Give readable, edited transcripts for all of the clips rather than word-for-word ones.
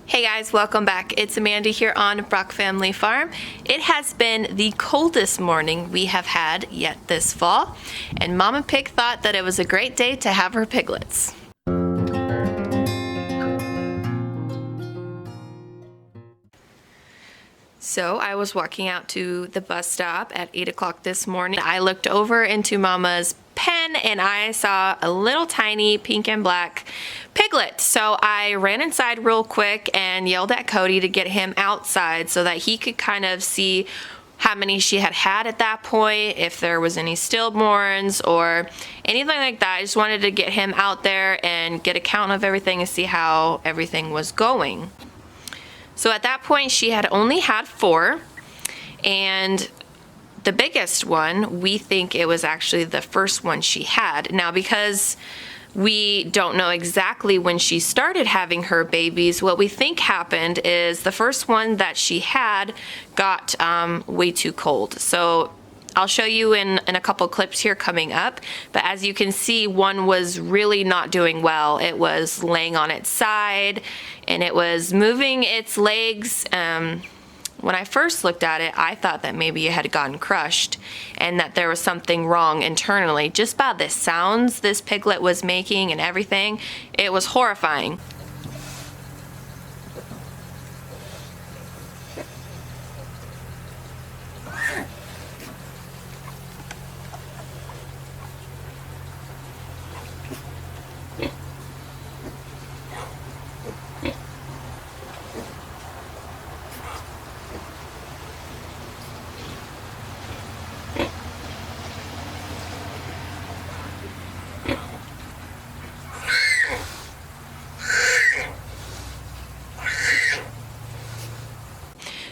Hey guys, welcome back. It's Amanda here on Brock Family Farm. It has been the coldest morning we have had yet this fall, and Mama Pig thought that it was a great day to have her piglets. So I was walking out to the bus stop at 8 o'clock this morning. I looked over into Mama's pen and I saw a little tiny pink and black piglet. So I ran inside real quick and yelled at Cody to get him outside so that he could kind of see how many she had had at that point, if there was any stillborns or anything like that. I just wanted to get him out there and get a count of everything and see how everything was going. So at that point, she had only had 4, and the biggest one, we think it was actually the first one she had. Now, because we don't know exactly when she started having her babies, what we think happened is the first one that she had got way too cold. So I'll show you in a couple clips here coming up, but as you can see, one was really not doing well. It was laying on its side and it was moving its legs. When I first looked at it, I thought that maybe it had gotten crushed and that there was something wrong internally. Just by the sounds this piglet was making and everything, it was horrifying.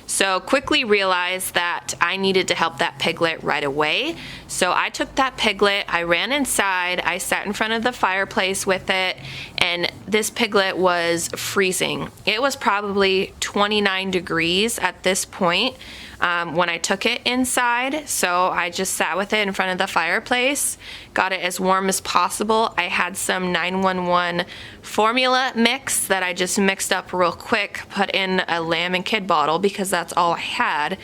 So quickly realized that I needed to help that piglet right away. So I took that piglet, I ran inside, I sat in front of the fireplace with it, and this piglet was freezing. It was probably 29 degrees at this point when I took it inside. So I just sat with it in front of the fireplace, got it as warm as possible. I had some 911 formula mix that I just mixed up real quick, put in a lamb and kid bottle because that's all I had.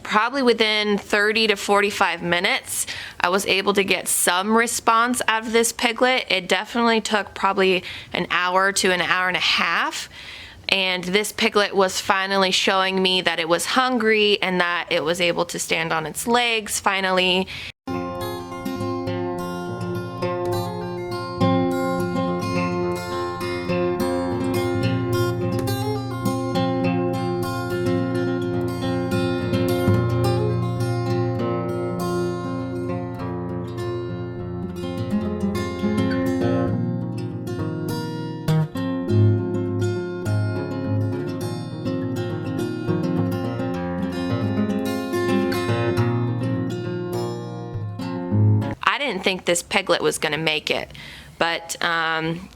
Probably within 30 to 45 minutes, I was able to get some response out of this piglet. It definitely took probably an hour to an hour and a half. And this piglet was finally showing me that it was hungry and that it was able to stand on its legs finally. Didn't think this piglet was going to make it, but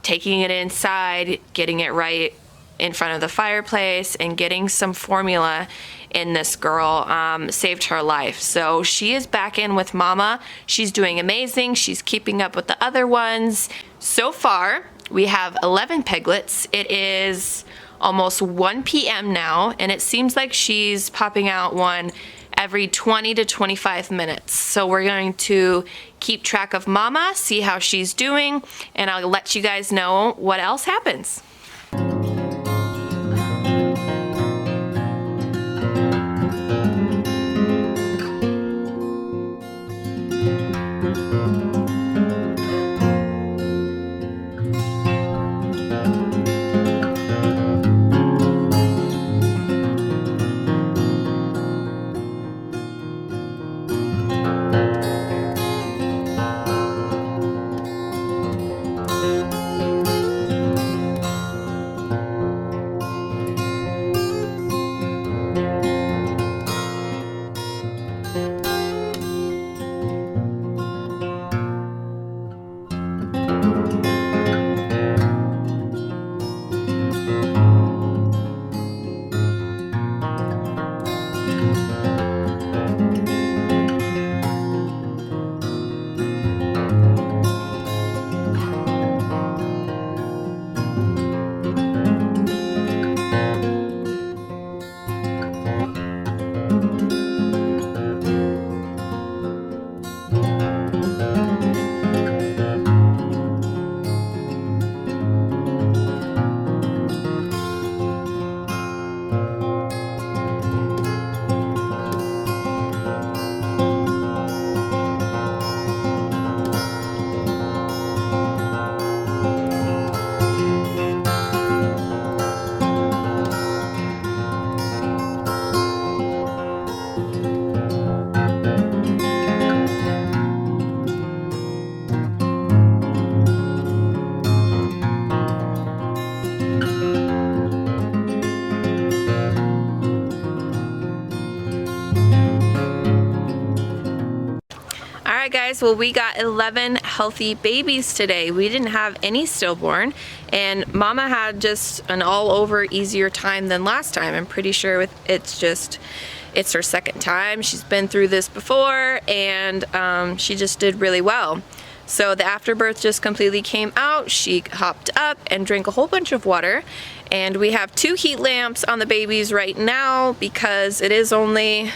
taking it inside, getting it right in front of the fireplace and getting some formula in this girl saved her life. So she is back in with Mama. She's doing amazing. She's keeping up with the other ones. So far we have 11 piglets. It is almost 1 p.m. now, and it seems like she's popping out one every 20 to 25 minutes. So we're going to keep track of Mama, see how she's doing, and I'll let you guys know what else happens. Alright guys, well we got 11 healthy babies today. We didn't have any stillborn, and Mama had just an all over easier time than last time. I'm pretty sure it's her second time. She's been through this before, and she just did really well. So the afterbirth just completely came out. She hopped up and drank a whole bunch of water, and we have 2 heat lamps on the babies right now because it is only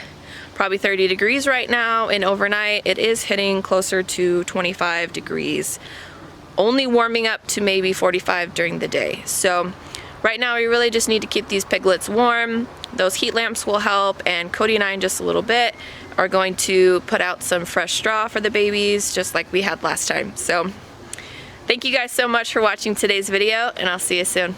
probably 30 degrees right now, and overnight it is hitting closer to 25 degrees, only warming up to maybe 45 during the day. So right now we really just need to keep these piglets warm. Those heat lamps will help, and Cody and I in just a little bit are going to put out some fresh straw for the babies just like we had last time. So thank you guys so much for watching today's video, and I'll see you soon.